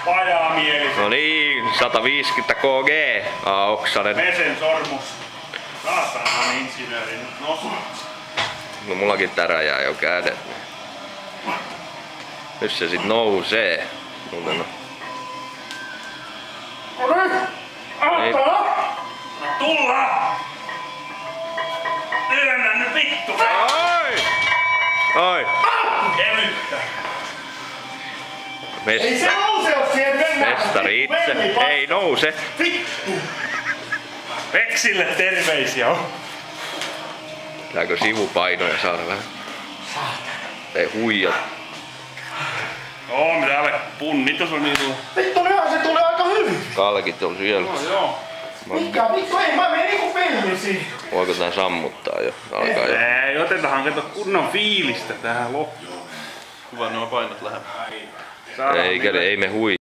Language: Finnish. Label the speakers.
Speaker 1: Pajamielisen.
Speaker 2: No niin, 150 kg. Oksanen.
Speaker 1: Mesen sormus. Saatana insinööri nyt nosu.
Speaker 2: No mullakin tärä jää jo kädet. Nyt se sit nousee. Muuten on. Niin.
Speaker 1: Tulla! Työnnä nyt vittu!
Speaker 2: Oi! Oi!
Speaker 1: Kevyttä!
Speaker 3: Ei se nouse, jos siihen mennään!
Speaker 2: Mestari itse. Ei nouse.
Speaker 1: Vittu! Veksille terveisiä!
Speaker 2: Pitääkö sivupainoja saada vähän? Ei huijat.
Speaker 1: Oo, täällä punnitus on niin tullut.
Speaker 3: Vittu, nyhän se tulee aika hyvin!
Speaker 2: Kalkit on siellä.
Speaker 1: No joo.
Speaker 3: Mikä vittu, ei mä menen niinku filmisiin!
Speaker 2: Voiko tää sammuttaa jo? Alkaa jo.
Speaker 1: Ei, otetahan kato kunnon fiilistä tähän loppuun.
Speaker 4: Hyvä, nuo painot lähellä.
Speaker 2: Ei me hui.